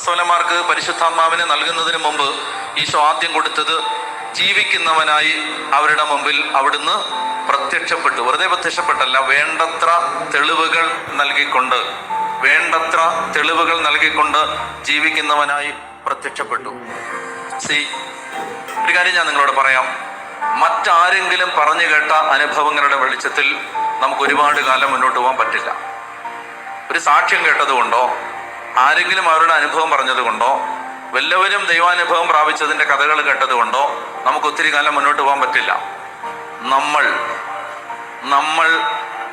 അപ്പോസ്തലന്മാർക്ക് പരിശുദ്ധാത്മാവിനെ നൽകുന്നതിന് മുമ്പ് ഈശോ ആദ്യം കൊടുത്തത് ജീവിക്കുന്നവനായി അവരുടെ മുമ്പിൽ അവിടുന്ന് പ്രത്യക്ഷപ്പെട്ടു. വെറുതെ പ്രത്യക്ഷപ്പെട്ടല്ല, വേണ്ടത്ര തെളിവുകൾ നൽകിക്കൊണ്ട് ജീവിക്കുന്നവനായി പ്രത്യക്ഷപ്പെട്ടു. ഒരു കാര്യം ഞാൻ നിങ്ങളോട് പറയാം. മറ്റാരെങ്കിലും പറഞ്ഞു കേട്ട അനുഭവങ്ങളുടെ വെളിച്ചത്തിൽ നമുക്ക് ഒരുപാട് കാലം മുന്നോട്ട് പോകാൻ പറ്റില്ല. ഒരു സാക്ഷ്യം കേട്ടതുകൊണ്ടോ ആരെങ്കിലും അവരുടെ അനുഭവം പറഞ്ഞതുകൊണ്ടോ വല്ലവരും ദൈവാനുഭവം പ്രാപിച്ചതിൻ്റെ കഥകൾ കേട്ടതുകൊണ്ടോ നമുക്ക് ഒത്തിരി കാലം മുന്നോട്ട് പോകാൻ പറ്റില്ല. നമ്മൾ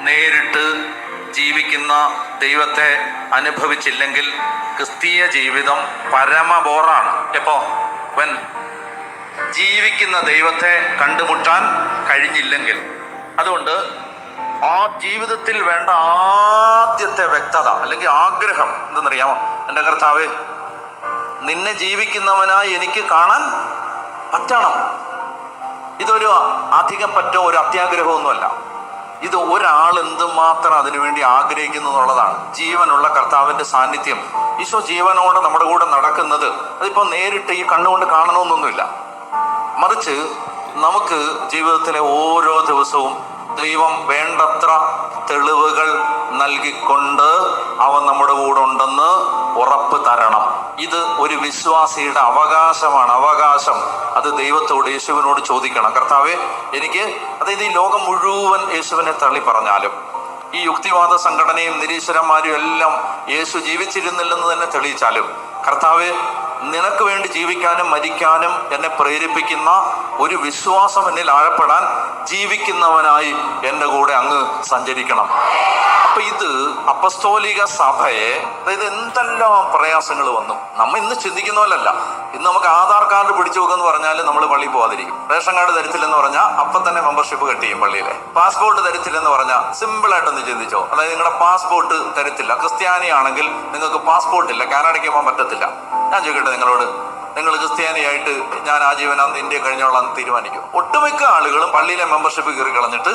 നേരിട്ട് ജീവിക്കുന്ന ദൈവത്തെ അനുഭവിച്ചില്ലെങ്കിൽ ക്രിസ്തീയ ജീവിതം പരമബോറാണ്. ജീവിക്കുന്ന ദൈവത്തെ കണ്ടുമുട്ടാൻ കഴിഞ്ഞില്ലെങ്കിൽ. അതുകൊണ്ട് ആ ജീവിതത്തിൽ വേണ്ട ആദ്യത്തെ വ്യക്തത അല്ലെങ്കിൽ ആഗ്രഹം എന്തെന്നറിയാമോ? എൻ്റെ കർത്താവേ, നിന്നെ ജീവിക്കുന്നവനായി എനിക്ക് കാണാൻ പറ്റണം. ഇതൊരു അധികം പറ്റോ ഒരു അത്യാഗ്രഹമൊന്നുമല്ല. ഇത് ഒരാൾ എന്തുമാത്രം അതിനുവേണ്ടി ആഗ്രഹിക്കുന്നു എന്നുള്ളതാണ്. ജീവനുള്ള കർത്താവിൻ്റെ സാന്നിധ്യം, ഈശോ ജീവനോടെ നമ്മുടെ കൂടെ നടക്കുന്നത്, അതിപ്പോൾ നേരിട്ട് ഈ കണ്ണുകൊണ്ട് കാണണമെന്നൊന്നുമില്ല. മറിച്ച് നമുക്ക് ജീവിതത്തിലെ ഓരോ ദിവസവും ദൈവം വേണ്ടത്ര തെളിവുകൾ നൽകിക്കൊണ്ട് അവൻ നമ്മുടെ കൂടെ ഉണ്ടെന്ന് ഉറപ്പ് തരണം. ഇത് ഒരു വിശ്വാസിയുടെ അവകാശമാണ്. അത് ദൈവത്തോട്, യേശുവിനോട് ചോദിക്കണം. കർത്താവേ, എനിക്ക്, അതായത് ഈ ലോകം മുഴുവൻ യേശുവിനെ തള്ളി പറഞ്ഞാലും, ഈ യുക്തിവാദ സംഘടനയും നിരീശ്വരന്മാരും എല്ലാം യേശു ജീവിച്ചിരുന്നില്ലെന്ന് തന്നെ തെളിയിച്ചാലും, കർത്താവേ, നിനക്ക് വേണ്ടി ജീവിക്കാനും മരിക്കാനും എന്നെ പ്രേരിപ്പിക്കുന്ന ഒരു വിശ്വാസം എന്നിൽ ആഴപ്പെടാൻ ജീവിക്കുന്നവനായി എൻ്റെ കൂടെ അങ്ങ് സഞ്ചരിക്കണം. അപ്പൊ ഇത് അപ്പസ്തോലിക സഭയെ, അതായത് എന്തെല്ലാം പ്രയാസങ്ങൾ വന്നു. നമ്മ ഇന്ന് ചിന്തിക്കുന്ന പോലല്ല. ഇന്ന് നമുക്ക് ആധാർ കാർഡ് പിടിച്ചു വെക്കെന്ന് പറഞ്ഞാൽ നമ്മൾ പള്ളിയിൽ പോകാതിരിക്കും. റേഷൻ കാർഡ് തരത്തില്ലെന്ന് പറഞ്ഞാൽ അപ്പം തന്നെ മെമ്പർഷിപ്പ് കട്ട് ചെയ്യും പള്ളിയിലെ. പാസ്പോർട്ട് തരത്തില്ലെന്ന് പറഞ്ഞാൽ സിമ്പിളായിട്ടൊന്ന് ചിന്തിച്ചോ. അതായത് നിങ്ങളുടെ പാസ്പോർട്ട് തരത്തില്ല. ക്രിസ്ത്യാനിയാണെങ്കിൽ നിങ്ങൾക്ക് പാസ്പോർട്ട് ഇല്ല, കാനഡയ്ക്ക് പോകാൻ പറ്റത്തില്ല. ഞാൻ ചോദിക്കട്ടെ നിങ്ങളോട്, നിങ്ങൾ ക്രിസ്ത്യാനിയായിട്ട് ഞാൻ ആജീവനാന്ത ഇന്ത്യ കഴിഞ്ഞോളാം തീരുമാനിക്കും. ഒട്ടുമിക്ക ആളുകളും പള്ളിയിലെ മെമ്പർഷിപ്പ് കയറി കളഞ്ഞിട്ട്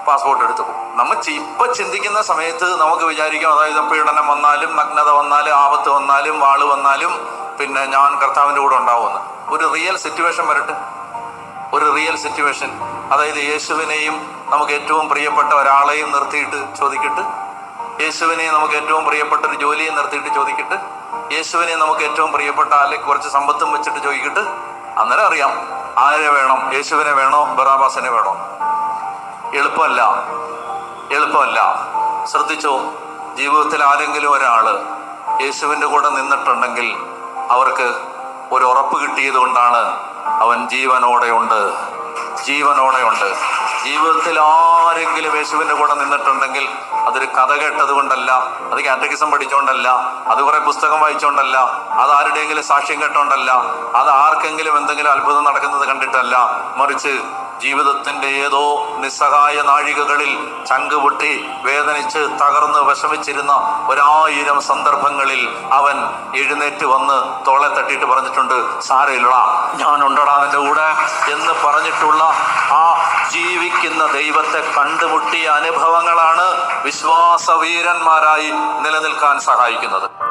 പാസ്പോർട്ട് എടുത്തു പോകും. നമ്മൾ ഇപ്പൊ ചിന്തിക്കുന്ന സമയത്ത് നമുക്ക് വിചാരിക്കാം, അതായത് പീഡനം വന്നാലും, നഗ്നത വന്നാലും, ആപത്ത് വന്നാലും, വാള് വന്നാലും പിന്നെ ഞാൻ കർത്താവിൻ്റെ കൂടെ ഉണ്ടാവുമെന്ന്. ഒരു റിയൽ സിറ്റുവേഷൻ വരട്ടെ. ഒരു റിയൽ സിറ്റുവേഷൻ, അതായത് യേശുവിനെയും നമുക്ക് ഏറ്റവും പ്രിയപ്പെട്ട ഒരാളെയും നിർത്തിയിട്ട് ചോദിക്കട്ട്, യേശുവിനെയും നമുക്ക് ഏറ്റവും പ്രിയപ്പെട്ട ഒരു ജോലിയെ നിർത്തിയിട്ട് ചോദിക്കട്ട്, യേശുവിനെ നമുക്ക് ഏറ്റവും പ്രിയപ്പെട്ട അല്ലെങ്കിൽ കുറച്ച് സമ്പത്തും വെച്ചിട്ട് ചോദിക്കട്ട്, അന്നേരം അറിയാം ആരെ വേണം, യേശുവിനെ വേണോ ബറാബാസിനെ വേണോ. എളുപ്പമല്ല. ശ്രദ്ധിച്ചോ, ജീവിതത്തിൽ ആരെങ്കിലും ഒരാള് യേശുവിൻ്റെ കൂടെ നിന്നിട്ടുണ്ടെങ്കിൽ അവർക്ക് ഒരു ഉറപ്പ് കിട്ടിയത് കൊണ്ടാണ് അവൻ ജീവനോടെയുണ്ട്. ജീവിതത്തിൽ ആരെങ്കിലും യേശുവിൻ്റെ കൂടെ നിന്നിട്ടുണ്ടെങ്കിൽ അതൊരു കഥ കേട്ടത് കൊണ്ടല്ല, അത് കാറ്റഗിസം പഠിച്ചോണ്ടല്ല, അത് കുറെ പുസ്തകം വായിച്ചോണ്ടല്ല, അത് ആരുടെയെങ്കിലും സാക്ഷ്യം കേട്ടോണ്ടല്ല, അത് ആർക്കെങ്കിലും എന്തെങ്കിലും അത്ഭുതം നടക്കുന്നത് കണ്ടിട്ടല്ല. മറിച്ച് ജീവിതത്തിൻ്റെ ഏതോ നിസ്സഹായ നാഴികകളിൽ ചങ്കുപൊട്ടി വേദനിച്ച് തകർന്ന് വിഷമിച്ചിരുന്ന 1000 സന്ദർഭങ്ങളിൽ അവൻ എഴുന്നേറ്റ് വന്ന് തോളെ തട്ടിയിട്ട് പറഞ്ഞിട്ടുണ്ട്, സാരമില്ലടാ, ഞാനുണ്ടടാ എൻ്റെ കൂടെ എന്ന് പറഞ്ഞിട്ടുള്ള ആ ജീവിക്കുന്ന ദൈവത്തെ കണ്ടുമുട്ടിയ അനുഭവങ്ങളാണ് വിശ്വാസവീരന്മാരായി നിലനിൽക്കാൻ സഹായിക്കുന്നത്.